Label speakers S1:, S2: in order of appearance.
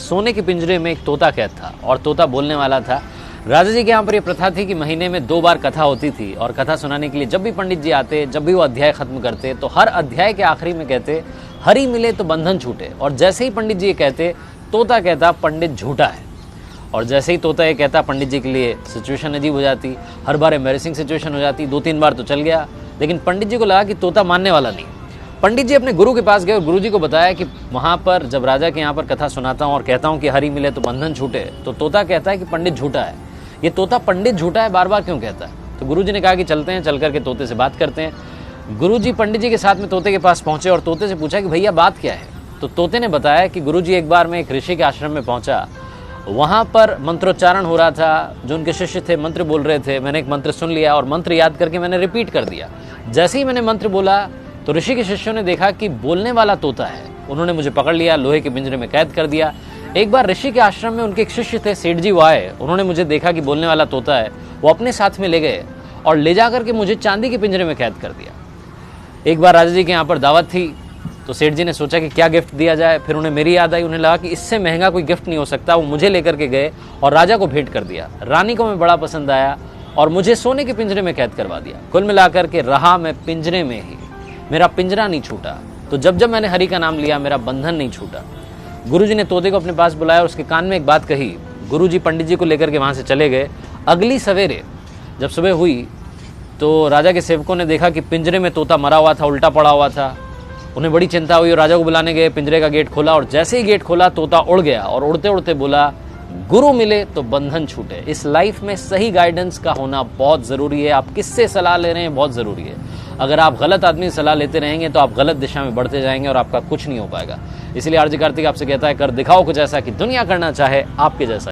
S1: सोने के पिंजरे में एक तोता कैद था और तोता बोलने वाला था। राजा जी के यहाँ पर यह प्रथा थी कि महीने में 2 बार कथा होती थी और कथा सुनाने के लिए जब भी पंडित जी आते, जब भी वो अध्याय खत्म करते तो हर अध्याय के आखिरी में कहते हरि मिले तो बंधन छूटे। और जैसे ही पंडित जी ये कहते तोता कहता पंडित झूठा है। और जैसे ही तोता ये कहता पंडित जी के लिए सिचुएशन अजीब हो जाती, हर बार एम्बैरेसिंग सिचुएशन हो जाती। 2-3 बार तो चल गया, लेकिन पंडित जी को लगा कि तोता मानने वाला नहीं। पंडित जी अपने गुरु के पास गए और गुरु जी को बताया कि वहाँ पर जब राजा के यहाँ पर कथा सुनाता हूँ और कहता हूँ कि हरि मिले तो बंधन छूटे, तो तोता कहता है कि पंडित झूठा है। ये तोता पंडित झूठा है बार बार क्यों कहता है? तो गुरु जी ने कहा कि चलते हैं, चल करके तोते से बात करते हैं। गुरु जी पंडित जी के साथ में तोते के पास पहुंचे और तोते से पूछा कि भैया बात क्या है? तो तोते ने बताया कि गुरु जी एक बार मैं एक ऋषि के आश्रम में पहुंचा, वहाँ पर मंत्रोच्चारण हो रहा था, जो उनके शिष्य थे मंत्र बोल रहे थे। मैंने एक मंत्र सुन लिया और मंत्र याद करके मैंने रिपीट कर दिया। जैसे ही मैंने मंत्र बोला तो ऋषि के शिष्यों ने देखा कि बोलने वाला तोता है। उन्होंने मुझे पकड़ लिया, लोहे के पिंजरे में कैद कर दिया। एक बार ऋषि के आश्रम में उनके एक शिष्य थे, सेठ जी, वो आए। उन्होंने मुझे देखा कि बोलने वाला तोता है, वो अपने साथ में ले गए और ले जा करके मुझे चांदी के पिंजरे में कैद कर दिया। एक बार राजा जी के यहाँ पर दावत थी तो सेठ जी ने सोचा कि क्या गिफ्ट दिया जाए। फिर उन्हें मेरी याद आई, उन्हें लगा कि इससे महंगा कोई गिफ्ट नहीं हो सकता। वो मुझे लेकर के गए और राजा को भेंट कर दिया। रानी को मैं बड़ा पसंद आया और मुझे सोने के पिंजरे में कैद करवा दिया। कुल मिलाकर के रहा मैं पिंजरे में ही, मेरा पिंजरा नहीं छूटा। तो जब जब मैंने हरि का नाम लिया मेरा बंधन नहीं छूटा। गुरुजी ने तोते को अपने पास बुलाया और उसके कान में एक बात कही। गुरुजी पंडित जी को लेकर के वहाँ से चले गए। अगली सवेरे जब सुबह हुई तो राजा के सेवकों ने देखा कि पिंजरे में तोता मरा हुआ था, उल्टा पड़ा हुआ था। उन्हें बड़ी चिंता हुई और राजा को बुलाने गए। पिंजरे का गेट खोला और जैसे ही गेट खोला तोता उड़ गया और उड़ते उड़ते बोला गुरु मिले तो बंधन छूटे। इस लाइफ में सही गाइडेंस का होना बहुत ज़रूरी है। आप किससे सलाह ले रहे हैं बहुत ज़रूरी है। अगर आप गलत आदमी से सलाह लेते रहेंगे तो आप गलत दिशा में बढ़ते जाएंगे और आपका कुछ नहीं हो पाएगा। इसलिए आरजे कार्तिक आपसे कहता है कर दिखाओ कुछ ऐसा कि दुनिया करना चाहे आपके जैसा।